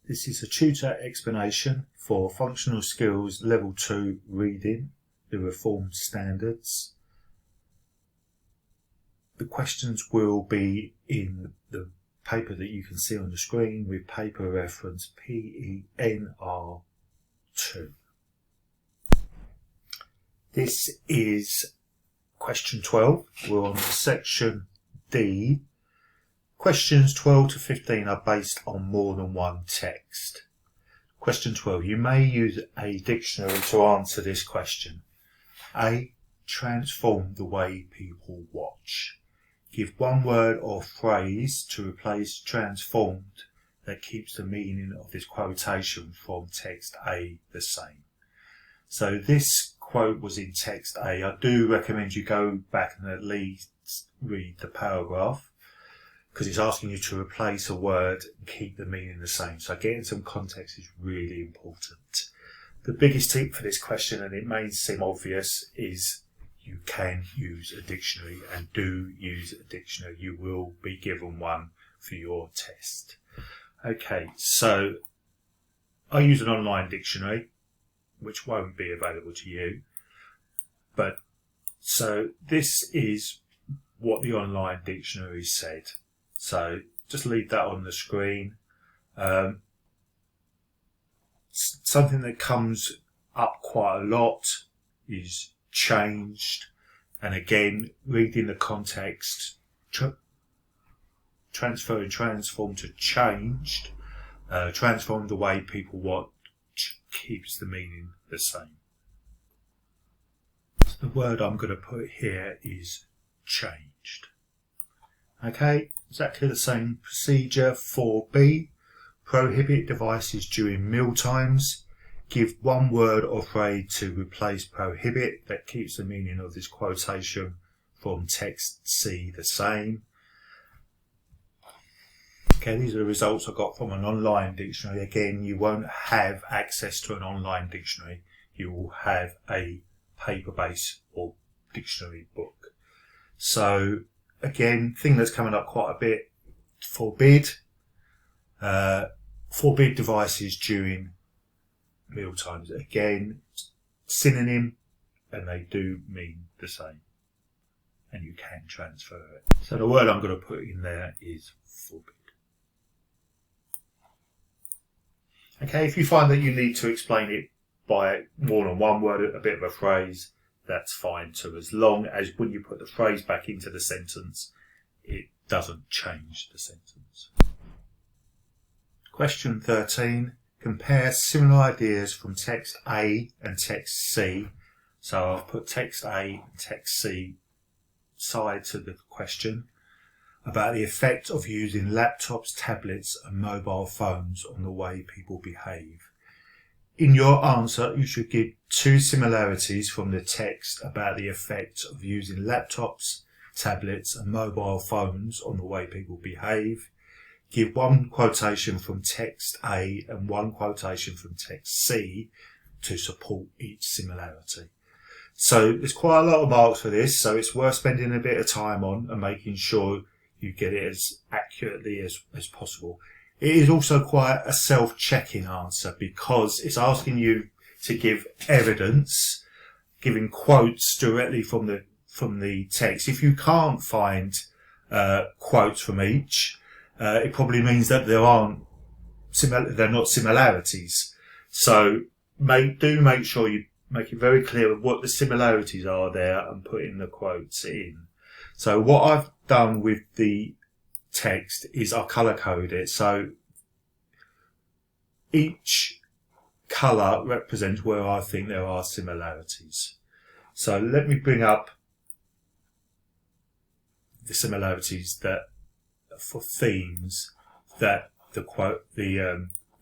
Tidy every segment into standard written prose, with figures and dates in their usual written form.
This is a tutor explanation for Functional Skills Level 2 Reading, the Reformed Standards. The questions will be in the paper that you can see on the screen with paper reference PENR2. This is question 12. We're on section D. Questions 12 to 15 are based on more than one text. Question 12. You may use a dictionary to answer this question. A. Transform the way people watch. Give one word or phrase to replace transformed that keeps the meaning of this quotation from text A the same. So this quote was in text A. I do recommend you go back and at least read the paragraph, because it's asking you to replace a word and keep the meaning the same. So getting some context is really important. The biggest tip for this question, and it may seem obvious, is you can use a dictionary, and do use a dictionary. You will be given one for your test. Okay, so I use an online dictionary, which won't be available to you. But so this is what the online dictionary said. So just leave that on the screen. Something that comes up quite a lot is changed. And again, reading the context, transferring transform to changed. Transform the way people watch keeps the meaning the same. So the word I'm going to put here is changed. Okay, exactly the same procedure for B. Prohibit devices during meal times. Give one word or phrase to replace prohibit that keeps the meaning of this quotation from text C the same. Okay, these are the results I got from an online dictionary. Again, you won't have access to an online dictionary. You will have a paper-based or dictionary book. So again, thing that's coming up quite a bit, forbid devices during meal times. Again, synonym, and they do mean the same, and you can transfer it. So the word I'm going to put in there is forbid. Okay, if you find that you need to explain it by more than one word, a bit of a phrase, that's fine too, as long as when you put the phrase back into the sentence, it doesn't change the sentence. Question 13. Compare similar ideas from text A and text C. So I've put text A and text C side to the question about the effect of using laptops, tablets and mobile phones on the way people behave. In your answer, you should give two similarities from the text about the effect of using laptops, tablets and mobile phones on the way people behave. Give one quotation from text A and one quotation from text C to support each similarity. So there's quite a lot of marks for this, so it's worth spending a bit of time on and making sure you get it as accurately as possible. It is also quite a self-checking answer, because it's asking you to give evidence, giving quotes directly from the text. If you can't find quotes from each, it probably means that they're not similarities. So do make sure you make it very clear what the similarities are there and put in the quotes in. So what I've done with the text is I colour code it. So each colour represents where I think there are similarities. So let me bring up the similarities that for themes that the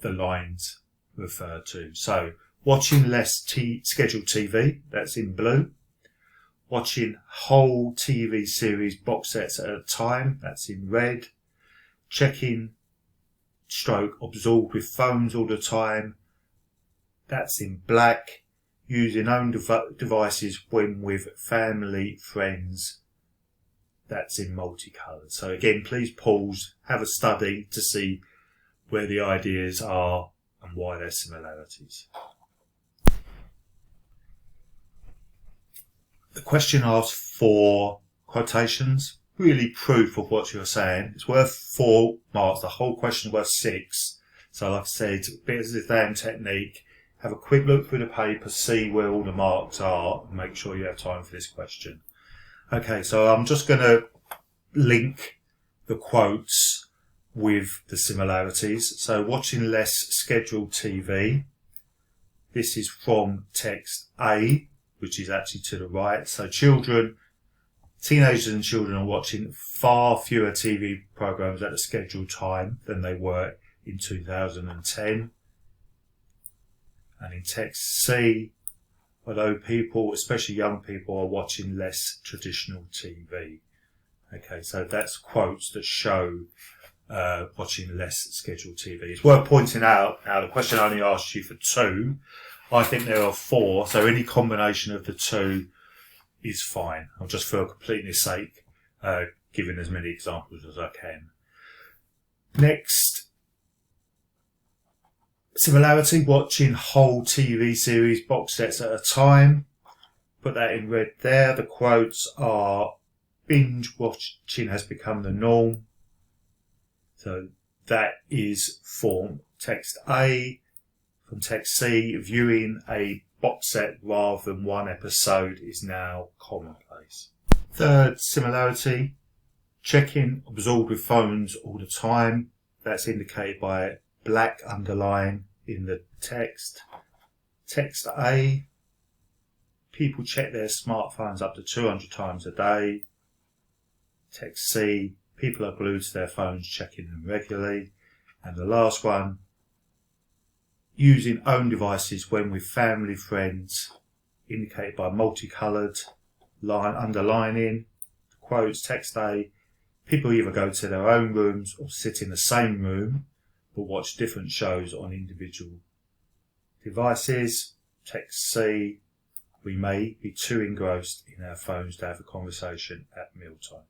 lines refer to. So watching less scheduled TV, that's in blue. Watching whole TV series box sets at a time, that's in red. Checking / absorbed with phones all the time, that's in black. Using own devices when with family, friends, that's in multicolored. So again, please pause, have a study to see where the ideas are and why there's similarities. The question asks for quotations, really proof of what you're saying. It's worth 4 marks. The whole question is worth 6. So like I said, a bit of exam technique. Have a quick look through the paper, see where all the marks are, and make sure you have time for this question. Okay, so I'm just going to link the quotes with the similarities. So watching less scheduled TV. This is from text A, which is actually to the right. So teenagers and children are watching far fewer TV programs at a scheduled time than they were in 2010. And in text C, although people, especially young people, are watching less traditional TV. Okay, so that's quotes that show watching less scheduled TV. It's worth pointing out, now the question only asks you for 2. I think there are 4, so any combination of the 2 is fine. I'm just for completeness sake giving as many examples as I can. Next, similarity, watching whole TV series box sets at a time. Put that in red there. The quotes are binge watching has become the norm. So that is from text A. From text C, viewing a box set rather than one episode is now commonplace. Third similarity, checking absorbed with phones all the time. That's indicated by a black underline in the text. Text A, people check their smartphones up to 200 times a day. Text C, people are glued to their phones, checking them regularly. And the last one, using own devices when with family, friends, indicated by multicoloured line underlining. Quotes, text A, people either go to their own rooms or sit in the same room but watch different shows on individual devices. Text C, we may be too engrossed in our phones to have a conversation at mealtimes.